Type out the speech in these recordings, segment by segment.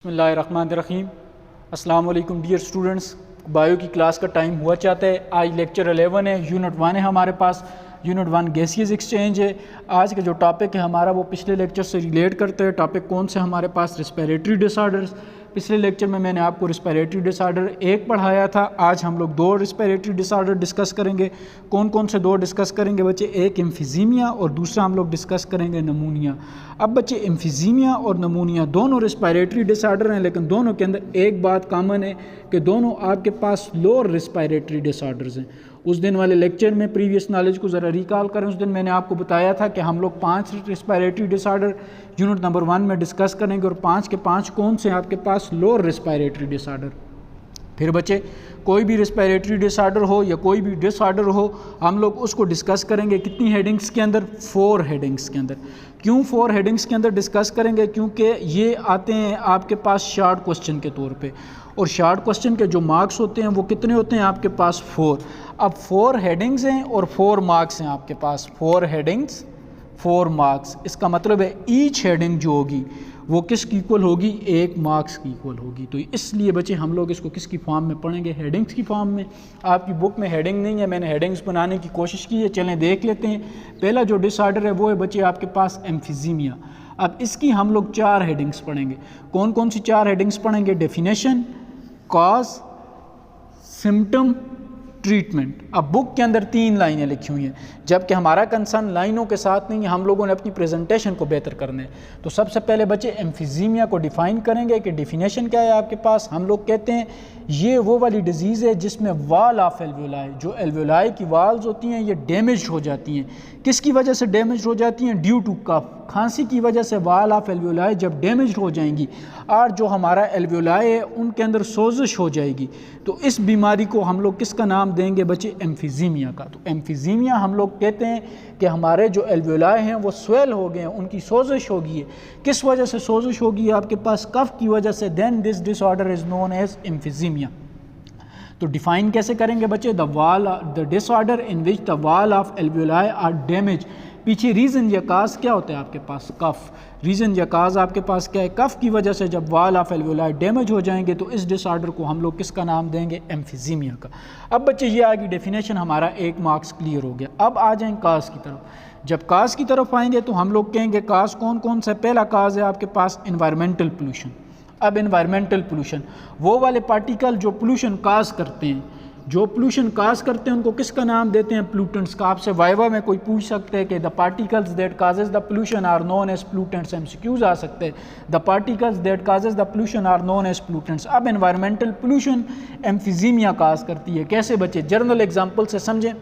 बिस्मिल्लाहिर्रहमानिर्रहीम। अस्सलाम वालेकुम डियर स्टूडेंट्स। बायो की क्लास का टाइम हुआ चाहता है। आज लेक्चर 11 है, यूनिट 1 है हमारे पास। यूनिट 1 गैसियस एक्सचेंज है। आज का जो टॉपिक है हमारा वो पिछले लेक्चर से रिलेट करते हैं। टॉपिक कौन से हमारे पास? Respiratory disorders. पिछले लेक्चर में मैंने आपको रिस्पिरेटरी डिसऑर्डर 1 पढ़ाया था। आज हम लोग 2 रिस्पिरेटरी डिसऑर्डर डिस्कस करेंगे। कौन कौन से 2 डिस्कस करेंगे बच्चे? एक एम्फीजीमिया और दूसरा हम लोग डिस्कस करेंगे नमूनिया। अब बच्चे एम्फीजीमिया और नमूनिया दोनों रिस्पिरेटरी डिसऑर्डर हैं, लेकिन दोनों के अंदर एक बात कॉमन है कि दोनों आपके पास लोअर रिस्पिरेटरी डिसऑर्डर्स हैं। उस दिन वाले लेक्चर में प्रीवियस नॉलेज को ज़रा रिकॉल करें। उस दिन मैंने आपको बताया था कि हम लोग 5 रिस्पिरेटरी डिसऑर्डर यूनिट नंबर 1 में डिस्कस करेंगे और 5 के 5 कौन से आपके पास लोअर रिस्पिरेटरी डिसऑर्डर। फिर बच्चे कोई भी रिस्पिरेटरी डिसऑर्डर हो या कोई भी डिसऑर्डर हो, हम लोग उसको डिस्कस करेंगे कितनी हेडिंग्स के अंदर? 4 हेडिंग्स के अंदर। क्यों 4 हेडिंग्स के अंदर डिस्कस करेंगे? क्योंकि ये आते हैं आपके पास शॉर्ट क्वेश्चन के तौर पे, और शॉर्ट क्वेश्चन के जो मार्क्स होते हैं वो कितने होते हैं आपके पास? 4। अब 4 हेडिंग्स हैं और 4 मार्क्स हैं आपके पास। 4 हेडिंग्स 4 मार्क्स। इसका मतलब है ईच हेडिंग जो होगी वो किसकी इक्वल होगी? 1 मार्क्स की इक्वल होगी। तो इसलिए बच्चे हम लोग इसको किसकी फॉर्म में पढ़ेंगे? हेडिंग्स की फॉर्म में। आपकी बुक में हेडिंग नहीं है, मैंने हेडिंग्स बनाने की कोशिश की है। चलें देख लेते हैं। पहला जो डिसऑर्डर है वो है बच्चे आपके पास एम्फीजीमिया। अब इसकी हम लोग 4 हेडिंग्स पढ़ेंगे। कौन कौन सी 4 हेडिंग्स पढ़ेंगे? Definition, cause, symptom, treatment. अब बुक के अंदर 3 लाइनें लिखी हुई हैं, जबकि हमारा कंसर्न लाइनों के साथ नहीं है, हम लोगों ने अपनी प्रेजेंटेशन को बेहतर करना है। तो सबसे पहले बच्चे एम्फीजीमिया को डिफ़ाइन करेंगे कि डेफिनेशन क्या है आपके पास। हम लोग कहते हैं ये वो वाली डिजीज़ है जिसमें वाल ऑफ एल्वेलाई, जो एल्वेलाई की वाल्स होती हैं ये डैमेज हो जाती हैं। किसकी वजह से डैमेज हो जाती हैं? ड्यू टू कफ, खांसी की वजह से वाल ऑफ एल्वेलाई जब डैमेज हो जाएंगी और जो हमारा एल्वेलाई है उनके अंदर सोजिश हो जाएगी, तो इस बीमारी को हम लोग किसका नाम देंगे बच्चे? एम्फीजीमिया का। तो एम्फीजीमिया हम लोग कहते हैं कि हमारे जो एल्वेलाई हैं वो स्वेल हो गए हैं, उनकी सोजिश हो गई है। किस वजह से सोजिश होगी? आपके पास कफ की वजह से। Then this disorder is known as एम्फीजीमिया। तो डिफाइन कैसे करेंगे बच्चे? The disorder in which the wall of alveoli are damage. पीछे रीज़न या काज क्या होता है आपके पास? कफ। रीज़न या काज आपके पास क्या है? कफ की वजह से जब वाल ऑफ एल्वेलाई डैमेज हो जाएंगे तो इस डिसऑर्डर को हम लोग किसका नाम देंगे? एम्फीजीमिया का। अब बच्चे ये आगे डेफिनेशन हमारा 1 मार्क्स क्लियर हो गया। अब आ जाएं काज की तरफ। जब काज की तरफ आएंगे तो हम लोग कहेंगे काज कौन कौन सा? पहला काज है आपके पास एनवायरमेंटल पोल्यूशन। अब एनवायरमेंटल पोल्यूशन, वो वाले पार्टिकल जो पोल्यूशन काज करते हैं, जो पोल्यूशन काज करते हैं उनको किसका नाम देते हैं? पोल्यूटेंट्स का। आपसे वाइवा में कोई पूछ सकते हैं कि the particles that causes the pollution are known as pollutants. MCQs आ सकते हैं, the particles that causes the pollution are known as pollutants. अब एनवायरमेंटल पोल्यूशन एम्फीजीमिया काज करती है। कैसे बच्चे? जर्नल एग्जाम्पल से समझें।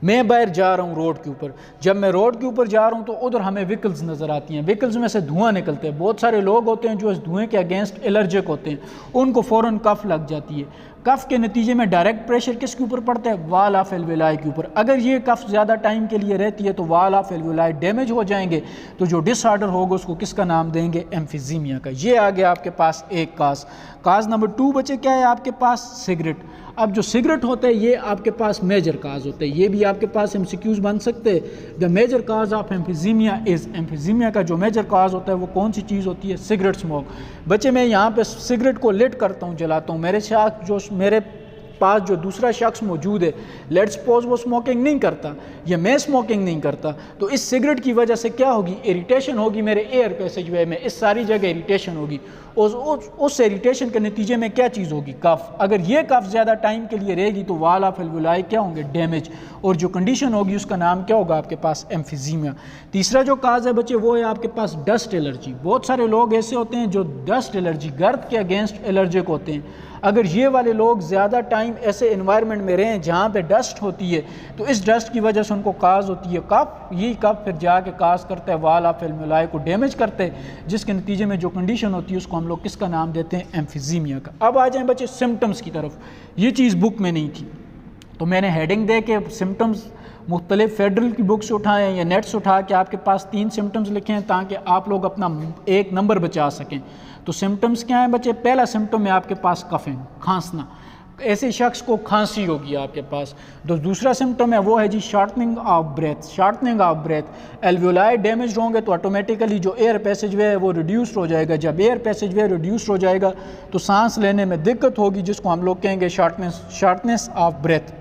मैं बाहर जा रहा हूँ रोड के ऊपर। जब मैं रोड के ऊपर जा रहा हूँ तो उधर हमें व्हीकल्स नज़र आती हैं। व्हीकल्स में से धुआं निकलते हैं। बहुत सारे लोग होते हैं जो इस धुएं के अगेंस्ट एलर्जिक होते हैं, उनको फ़ौरन कफ लग जाती है। कफ के नतीजे में डायरेक्ट प्रेशर किसके ऊपर पड़ता है? वाल ऑफ एल्वेलाई के ऊपर। अगर ये कफ ज़्यादा टाइम के लिए रहती है तो वाल ऑफ एल्वेलाई डैमेज हो जाएंगे, तो जो डिसऑर्डर होगा उसको किसका नाम देंगे? एम्फीजीमिया का। ये आ गया आपके पास एक काज। काज नंबर 2 बच्चे क्या है आपके पास? सिगरेट। अब जो सिगरेट होता है ये आपके पास मेजर काज होते हैं। ये भी आपके पास एमसीक्यूज बन सकते हैं। The major cause of emphysema is. Emphysema का जो मेजर काज होता है वो कौन सी चीज़ होती है? Cigarette smoke. बच्चे मैं यहाँ पे सिगरेट को लिट करता हूँ, जलाता हूँ। मेरे पास जो दूसरा शख्स मौजूद है, लेट्स सपोज वो स्मोकिंग नहीं करता या मैं स्मोकिंग नहीं करता, तो इस सिगरेट की वजह से क्या होगी? इरिटेशन होगी मेरे एयर पैसेजवे में, इस सारी जगह इरिटेशन होगी। उस इरिटेशन के नतीजे में क्या चीज़ होगी? कफ। अगर ये कफ ज़्यादा टाइम के लिए रहेगी तो वाल ऑफ एल्वेलाई क्या होंगे? डैमेज। और जो कंडीशन होगी उसका नाम क्या होगा आपके पास? एम्फीजीमिया। तीसरा जो काज है बच्चे वो है आपके पास डस्ट एलर्जी। बहुत सारे लोग ऐसे होते हैं जो डस्ट एलर्जी, गर्द के अगेंस्ट एलर्जिक होते हैं। अगर ये वाले लोग ज़्यादा टाइम ऐसे इन्वायरमेंट में रहें जहाँ पे डस्ट होती है तो इस डस्ट की वजह से उनको काज होती है कफ। यही कफ फिर जाके काज करता है वाल ऑफ एल्वेलाई को डैमेज करते हैं, जिसके नतीजे में जो कंडीशन होती है उसको हम लोग किसका नाम देते हैं? एम्फीजीमिया का। अब आ जाएं बच्चे सिम्टम्स की तरफ। ये चीज़ बुक में नहीं थी तो मैंने हेडिंग दे के सिम्टम्स मुख्तलिफ फेडरल की बुक से उठाएँ या नेट से उठा के आपके पास 3 सिम्टम्स लिखे हैं ताकि आप लोग अपना 1 नंबर बचा सकें। तो सिम्टम्स क्या हैं बच्चे? पहला सिम्टम है आपके पास कफिंग, खांसना। ऐसे शख्स को खांसी होगी आपके पास। तो दूसरा सिम्टम है वो है जी shortening of breath. Shortening of breath, alveoli damage होंगे तो ऑटोमेटिकली जो एयर पैसेज वे है वो रिड्यूस हो जाएगा। जब एयर पैसेज वे रिड्यूस हो जाएगा तो सांस लेने में दिक्कत होगी, जिसको हम लोग कहेंगे शॉर्टनेस ऑफ ब्रेथ।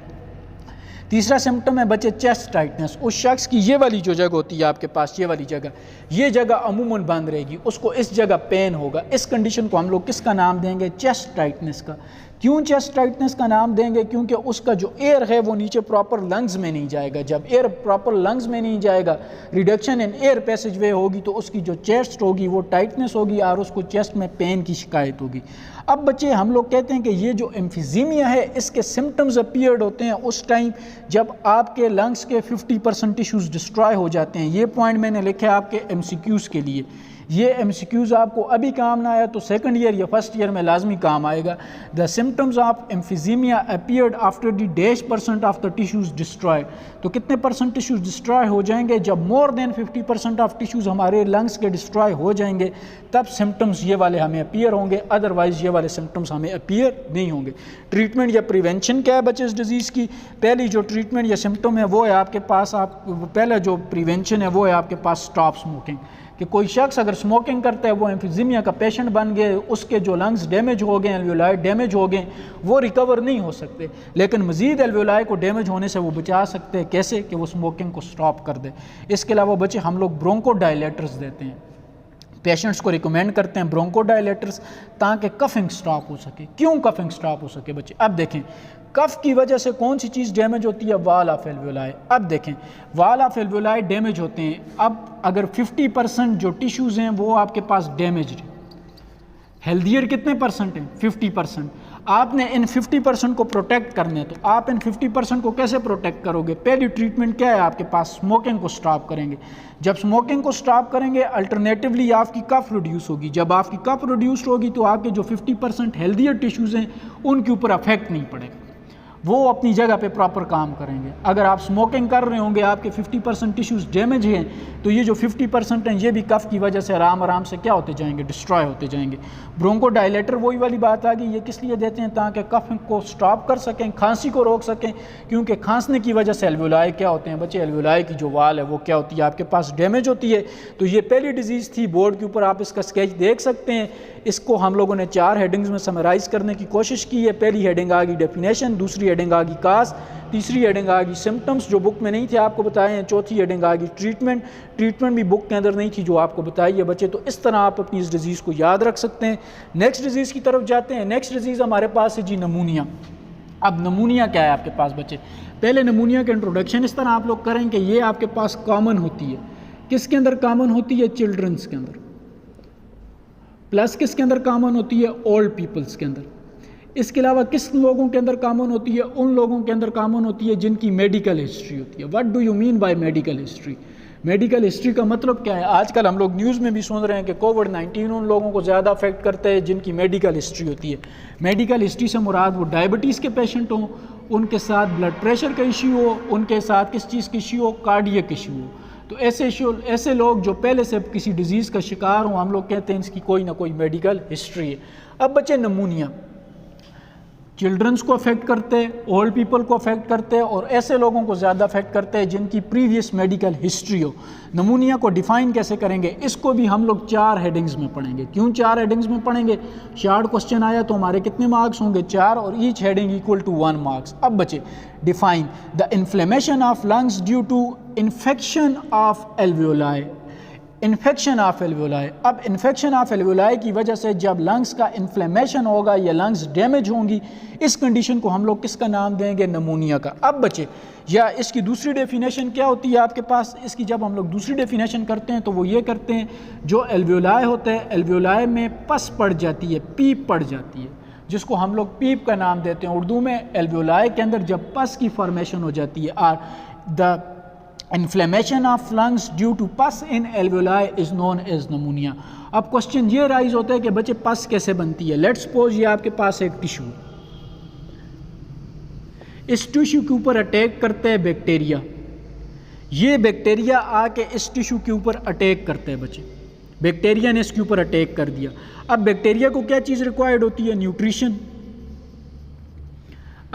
तीसरा सिम्टम है बच्चे चेस्ट टाइटनेस। उस शख्स की ये वाली जो जगह होती है आपके पास, ये वाली जगह, ये जगह अमूमन बंद रहेगी, उसको इस जगह पेन होगा। इस कंडीशन को हम लोग किसका नाम देंगे? चेस्ट टाइटनेस का। क्यों चेस्ट टाइटनेस का नाम देंगे? क्योंकि उसका जो एयर है वो नीचे प्रॉपर लंग्स में नहीं जाएगा। जब एयर प्रॉपर लंग्स में नहीं जाएगा, रिडक्शन इन एयर पैसेज वे होगी, तो उसकी जो चेस्ट होगी वो टाइटनेस होगी और उसको चेस्ट में पेन की शिकायत होगी। अब बच्चे हम लोग कहते हैं कि ये जो एम्फीजीमिया है, इसके सिम्टम्स अपीयर्ड होते हैं उस टाइम जब आपके लंग्स के 50% टिश्यूज़ डिस्ट्रॉय हो जाते हैं। ये पॉइंट मैंने लिखे आपके MCQs के लिए। ये MCQs आपको अभी काम ना आया तो सेकंड ईयर या फर्स्ट ईयर में लाजमी काम आएगा। The symptoms of emphysema appeared after the -% of the tissues destroyed. तो कितने % टिश्यूज़ डिस्ट्रॉय हो जाएंगे? जब मोर देन 50% ऑफ टिश्यूज़ हमारे लंग्स के डिस्ट्रॉय हो जाएंगे तब सिम्टम्स ये वाले हमें अपीयर होंगे, अदरवाइज़ ये वाले सिम्टम्स हमें अपीयर नहीं होंगे। ट्रीटमेंट या प्रिवेंशन क्या है बच्चे इस डिज़ीज़ की? पहली जो ट्रीटमेंट या सिम्टम है वो है आपके पास, पहला जो प्रिवेंशन है वो है आपके पास स्टॉप स्मोकिंग। कि कोई शख्स अगर स्मोकिंग करता है वो एम्फीजीमिया का पेशेंट बन गए, उसके जो लंग्स डैमेज हो गए, एल्वियोलाई डैमेज हो गए, वो रिकवर नहीं हो सकते, लेकिन मज़ीद एल्वियोलाई को डैमेज होने से वो बचा सकते हैं। कैसे? कि वो स्मोकिंग को स्टॉप कर दे। इसके अलावा बच्चे हम लोग ब्रोंकोडायलेटर्स देते हैं, पेशेंट्स को रिकमेंड करते हैं ब्रोंकोडायलेटर्स, ताकि कफिंग स्टॉप हो सके। क्यों कफिंग स्टॉप हो सके बच्चे? अब देखें कफ की वजह से कौन सी चीज़ डैमेज होती है? Wall of alveoli. अब देखें वाल ऑफ एल्वियोलाई डैमेज होते हैं। अब अगर 50% जो टिश्यूज़ हैं वो आपके पास डैमेज्ड, हेल्दियर कितने % हैं? 50%। आपने इन 50% को प्रोटेक्ट करना है, तो आप इन 50% को कैसे प्रोटेक्ट करोगे? पहली ट्रीटमेंट क्या है आपके पास? स्मोकिंग को स्टॉप करेंगे। जब स्मोकिंग को स्टॉप करेंगे, अल्टरनेटिवली आपकी कफ रिड्यूस होगी। जब आपकी कफ रिड्यूस होगी तो आपके जो 50% हेल्दियर टिश्यूज़ हैं उनके ऊपर अफेक्ट नहीं पड़ेगा, वो अपनी जगह पे प्रॉपर काम करेंगे। अगर आप स्मोकिंग कर रहे होंगे, आपके 50% टिश्यूज़ डैमेज हैं, तो ये जो 50% हैं ये भी कफ की वजह से आराम से क्या होते जाएंगे? डिस्ट्रॉय होते जाएंगे। ब्रोंकोडायलेटर वही वाली बात आ गई। ये किस लिए देते हैं? ताकि कफ को स्टॉप कर सकें, खांसी को रोक सकें, क्योंकि खांसने की वजह से एल्वियोलाई क्या होते हैं बच्चे? एल्वियोलाई की जो वाल है वो क्या होती है? आपके पास डैमेज होती है। तो ये पहली डिजीज़ थी। बोर्ड के ऊपर आप इसका स्केच देख सकते हैं। इसको हम लोगों ने 4 हेडिंग्स में समराइज़ करने की कोशिश की है। पहली हेडिंग आ गई डेफिनेशन, दूसरी हेडिंग आ गई काज, तीसरी हेडिंग आ गई सिम्टम्स जो बुक में नहीं थे आपको बताए हैं, चौथी हेडिंग आ गई ट्रीटमेंट भी बुक के अंदर नहीं थी जो आपको बताई है बच्चे। तो इस तरह आप अपनी इस डिज़ीज़ को याद रख सकते हैं। नेक्स्ट डिज़ीज़ की तरफ जाते हैं। नेक्स्ट डिज़ीज़ हमारे पास है जी नमूनिया। अब नमूनिया क्या है आपके पास बच्चे? पहले नमूनिया का इंट्रोडक्शन इस तरह आप लोग करें कि ये आपके पास कॉमन होती है। किसके अंदर कॉमन होती है? चिल्ड्रंस के अंदर। प्लस किसके अंदर कॉमन होती है? ओल्ड पीपल्स के अंदर। इसके अलावा किस लोगों के अंदर कॉमन होती है? उन लोगों के अंदर कॉमन होती है जिनकी मेडिकल हिस्ट्री होती है। What do you mean by medical history? Medical history का मतलब क्या है? आजकल हम लोग न्यूज़ में भी सुन रहे हैं कि कोविड-19 उन लोगों को ज़्यादा अफेक्ट करता है जिनकी मेडिकल हिस्ट्री होती है। मेडिकल हिस्ट्री से मुराद वो डायबिटीज़ के पेशेंट हों, उनके साथ ब्लड प्रेशर का इशू हो, उनके साथ किस चीज़ की इशू हो? कार्डियक इशू हो। तो ऐसे लोग जो पहले से किसी डिज़ीज़ का शिकार हों, हम लोग कहते हैं इसकी कोई ना कोई मेडिकल हिस्ट्री है। अब बच्चे नमूनिया चिल्ड्रंस को अफेक्ट करते हैं, ओल्ड पीपल को अफेक्ट करते हैं और ऐसे लोगों को ज़्यादा अफेक्ट करते हैं जिनकी प्रीवियस मेडिकल हिस्ट्री हो। नमूनिया को डिफ़ाइन कैसे करेंगे? इसको भी हम लोग 4 हेडिंग्स में पढ़ेंगे। क्यों 4 हेडिंग्स में पढ़ेंगे? शार्ट क्वेश्चन आया तो हमारे कितने मार्क्स होंगे? 4, और each heading equal to 1 marks. अब बच्चे define the inflammation of lungs due to infection of alveoli. Infection of alveoli. अब इन्फेक्शन ऑफ एल्वियोलाई की वजह से जब लंग्स का इन्फ्लेमेशन होगा या लंग्स डैमेज होंगी, इस कंडीशन को हम लोग किसका नाम देंगे? नमूनिया का। अब बच्चे या इसकी दूसरी डेफिनेशन क्या होती है आपके पास? इसकी जब हम लोग दूसरी डेफिनेशन करते हैं तो वो ये करते हैं, जो एल्वियोलाई होता है, एल्वियोलाई में पस पड़ जाती है, पीप पड़ जाती है, जिसको हम लोग पीप का नाम देते हैं उर्दू में। एल्वियोलाई के अंदर जब पस की फॉर्मेशन हो जाती है, और the inflammation of lungs due to pus in alveoli is known as pneumonia. अब क्वेश्चन ये राइज होता है कि बच्चे पस कैसे बनती है? लेट्स सपोज ये आपके पास एक टिश्यू, इस टिश्यू के ऊपर अटैक करते हैं बैक्टीरिया। ये बैक्टीरिया आके इस टिश्यू के ऊपर अटैक करते हैं बच्चे। बैक्टीरिया ने इसके ऊपर अटैक कर दिया। अब बैक्टीरिया को क्या चीज़ रिक्वायर्ड होती है? न्यूट्रिशन।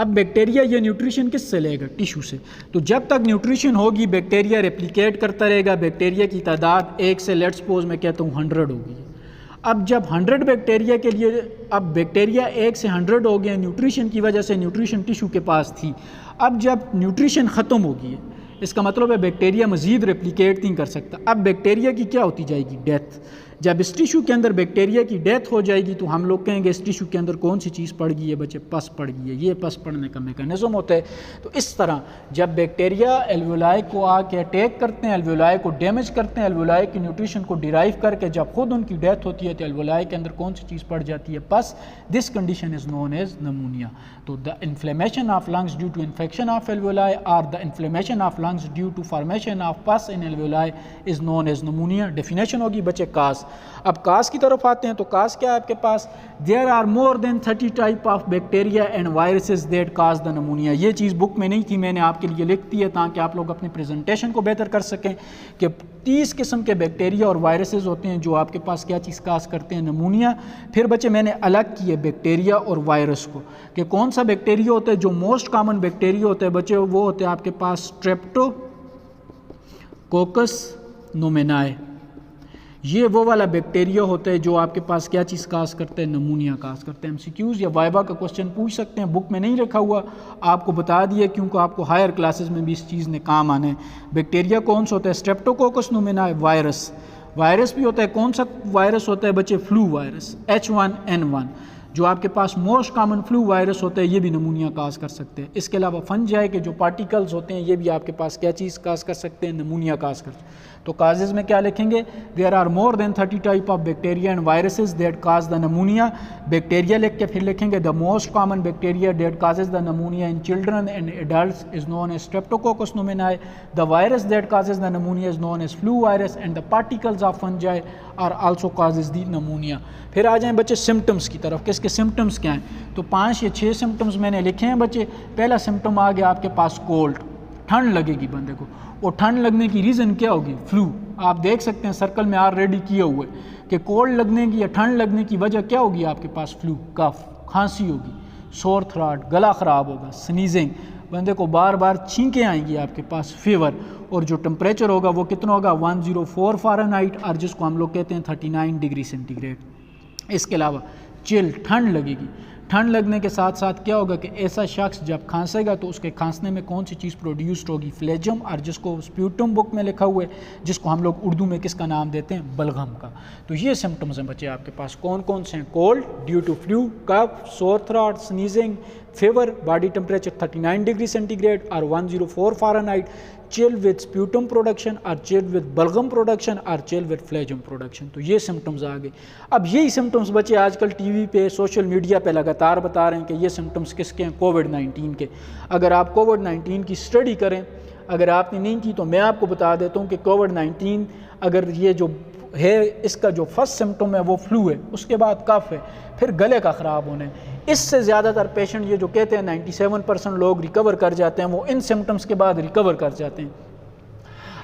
अब बैक्टीरिया ये न्यूट्रिशन किससे लेगा? टिश्यू से। तो जब तक न्यूट्रिशन होगी बैक्टीरिया रेप्लिकेट करता रहेगा। बैक्टीरिया की तादाद 1 से लेट्स सपोज मैं कहता हूँ 100 होगी। अब जब 100 बैक्टीरिया के लिए, अब बैक्टीरिया 1 से 100 हो गए, न्यूट्रिशन की वजह से न्यूट्रिशन टिश्यू के पास थी। अब जब न्यूट्रिशन ख़त्म हो गई है, इसका मतलब है बैक्टीरिया मज़ीद रेप्लिकेट नहीं कर सकता। अब बैक्टीरिया की क्या होती जाएगी? डेथ। जब इस टिश्यू के अंदर बैक्टीरिया की डेथ हो जाएगी तो हम लोग कहेंगे इस टिश्यू के अंदर कौन सी चीज़ पड़ गई है बच्चे? पस पड़ गई है। ये पस पड़ने का मैकेनिज्म होता है। तो इस तरह जब बैक्टीरिया एल्वेओलाई को आके अटैक करते हैं, एल्वेओलाई को डैमेज करते हैं, एल्वेओलाई की न्यूट्रिशन को डिराइव करके जब खुद उनकी डेथ होती है तो एल्वेओलाई के अंदर कौन सी चीज़ पड़ जाती है? Pus. This condition is known as pneumonia. तो the inflammation of lungs due to infection of alveoli और the inflammation of lungs due to formation of pus in alveoli is known as pneumonia. Definition होगी बच्चे काज। अब काज की तरफ आते हैं तो काज क्या है आपके पास? There are more than 30 type of bacteria and viruses that cause the pneumonia. ये चीज़ बुक में नहीं थी, मैंने आपके लिए लिख दी है ताकि आप लोग अपनी प्रेजेंटेशन को बेहतर कर सकें कि 30 किस्म के बैक्टीरिया और वायरसेस होते हैं जो आपके पास क्या चीज़ काज करते हैं? नमूनिया। फिर बच्चे मैंने अलग किए बैक्टीरिया और वायरस को कि कौन सा बैक्टीरिया होता है। जो मोस्ट कॉमन बैक्टीरिया होता है बच्चे वो होते हैं आपके पास स्ट्रेप्टोकोकस नोमेनाए। ये वो वाला बैक्टीरिया होता है जो आपके पास क्या चीज़ काज करते हैं? नमूनिया काज करते हैं। एमसीक्यूज़ या वाइवा का क्वेश्चन पूछ सकते हैं, बुक में नहीं रखा हुआ, आपको बता दिया क्योंकि आपको हायर क्लासेस में भी इस चीज़ ने काम आना है। बैक्टीरिया कौन सा होता है? स्ट्रेप्टोकोकस नोमेनाए। वायरस, वायरस भी होता है। कौन सा वायरस होता है बच्चे? फ्लू वायरस, H1N1 जो आपके पास मोस्ट कॉमन फ्लू वायरस होता है, ये भी नमूनिया काज कर सकते हैं। इसके अलावा फंजाई के जो पार्टिकल्स होते हैं ये भी आपके पास क्या चीज़ काज कर सकते हैं? नमूनिया काज कर। तो काजेज़ में क्या लिखेंगे? There are more than 30 type of bacteria and viruses that cause the pneumonia. Bacteria लिख के फिर लिखेंगे the most common bacteria that causes the pneumonia in children and adults is known as streptococcus pneumoniae. The virus that causes the pneumonia is known as flu virus and the particles of fungi are also causes the pneumonia. फिर आ जाएं बच्चे symptoms की तरफ। किसके symptoms क्या हैं? तो 5 या 6 सिम्टम्स मैंने लिखे हैं बच्चे। पहला सिम्टम आ गया आपके पास कोल्ड, ठंड लगेगी बंदे को। और ठंड लगने की रीज़न क्या होगी? फ्लू। आप देख सकते हैं सर्कल में ऑलरेडी किया हुआ है कि कोल्ड लगने की या ठंड लगने की वजह क्या होगी आपके पास? फ्लू, कफ, खांसी होगी, सोर थ्रोट, गला ख़राब होगा, स्नीजिंग, बंदे को बार बार छींकें आएंगी आपके पास, फीवर। और जो टेम्परेचर होगा वो कितना होगा? 104 फ़ारेनहाइट और जिसको हम लोग कहते हैं 39 डिग्री सेंटीग्रेड। इसके अलावा चिल, ठंड लगेगी। ठंड लगने के साथ साथ क्या होगा कि ऐसा शख्स जब खांसेगा तो उसके खांसने में कौन सी चीज़ प्रोड्यूस्ड होगी? फ्लेजम, और जिसको स्प्यूटम बुक में लिखा हुआ है, जिसको हम लोग उर्दू में किसका नाम देते हैं? बलगम का। तो ये सिम्टम्स हैं बच्चे आपके पास। कौन कौन से हैं? Cold due to flu, cough, sore throat, sneezing, fever, body temperature 39 degree centigrade और 104 Fahrenheit, chill with sputum production और चिल विद बलगम प्रोडक्शन और चिल विद फ्लेजम प्रोडक्शन। तो ये सिम्टम्स आ गए। अब यही सिम्टम्स बच्चे आजकल टीवी पे, सोशल मीडिया पे लगातार बता रहे हैं कि ये सिम्टम्स किसके हैं? कोविड-19 के। अगर आप कोविड-19 की स्टडी करें, अगर आपने नहीं की तो मैं आपको बता देता हूँ कि कोविड-19 अगर ये जो है इसका जो फर्स्ट सिम्टम है वो फ्लू है, उसके बाद कफ है, फिर गले का ख़राब होना है। इससे ज़्यादातर पेशेंट ये जो कहते हैं 97% लोग रिकवर कर जाते हैं, वो इन सिम्टम्स के बाद रिकवर कर जाते हैं।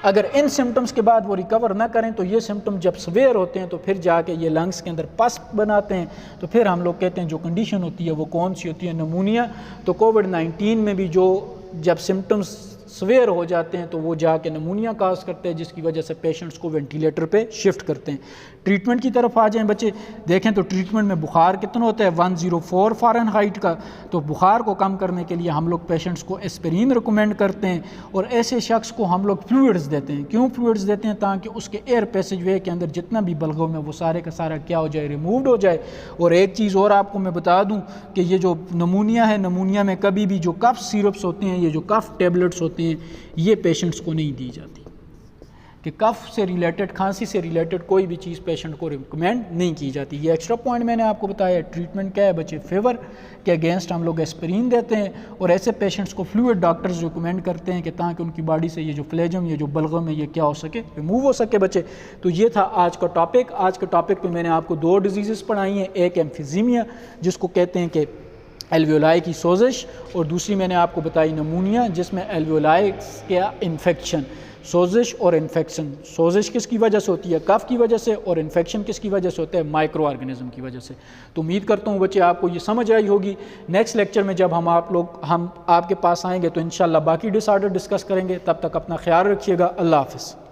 अगर इन सिम्टम्स के बाद वो रिकवर ना करें तो ये सिम्टम जब सवेयर होते हैं तो फिर जाके ये लंग्स के अंदर पस बनाते हैं। तो फिर हम लोग कहते हैं जो कंडीशन होती है वो कौन सी होती है? नमूनिया। तो कोविड-19 में भी जो जब सिम्टम्स सवेयर हो जाते हैं तो वो जाके नमूनिया काज करते हैं, जिसकी वजह से पेशेंट्स को वेंटिलेटर पे शिफ्ट करते हैं। ट्रीटमेंट की तरफ आ जाएं बच्चे। देखें तो ट्रीटमेंट में बुखार कितना होता है? 104 फ़ारेनहाइट का। तो बुखार को कम करने के लिए हम लोग पेशेंट्स को एस्पिरिन रिकमेंड करते हैं और ऐसे शख्स को हम लोग फ्लूइड्स देते हैं। क्यों फ्लूइड्स देते हैं? ताकि उसके एयर पैसेज वे के अंदर जितना भी बलगम है वो सारे का सारा क्या हो जाए? रिमूव्ड हो जाए। और एक चीज़ और आपको मैं बता दूँ कि ये जो नमूनिया है, नमूनिया में कभी भी जो कफ सिरप्स होते हैं, ये जो कफ टेबलेट्स होती हैं, ये पेशेंट्स को नहीं दी जाती। कि कफ से रिलेटेड, खांसी से रिलेटेड कोई भी चीज़ पेशेंट को रिकमेंड नहीं की जाती। ये एक्स्ट्रा पॉइंट मैंने आपको बताया। ट्रीटमेंट क्या है बच्चे? फीवर के अगेंस्ट हम लोग एस्पिरिन देते हैं और ऐसे पेशेंट्स को फ्लूइड डॉक्टर्स रिकमेंड करते हैं कि ताकि उनकी बॉडी से ये जो फ्लेजम, ये जो बलगम है, ये क्या हो सके? रिमूव हो सके बच्चे। तो ये था आज का टॉपिक। आज के टॉपिक पर मैंने आपको 2 डिजीज़ पढ़ाई हैं। एक एम्फीजीमिया जिसको कहते हैं कि एल्वेओलाई की सोजिश, और दूसरी मैंने आपको बताई नमूनिया जिसमें एल्वेओलाई का इन्फेक्शन। सोजिश और इन्फेक्शन। सोजिश किसकी वजह से होती है? कफ की वजह से, और इन्फेक्शन किसकी वजह से होता है? माइक्रो ऑर्गेनिज्म की वजह से। तो उम्मीद करता हूँ बच्चे आपको ये समझ आई होगी। नेक्स्ट लेक्चर में जब हम आपके पास आएंगे तो इंशाल्लाह बाकी डिसऑर्डर डिस्कस करेंगे। तब तक अपना ख्याल रखिएगा। अल्लाह हाफ़िज़।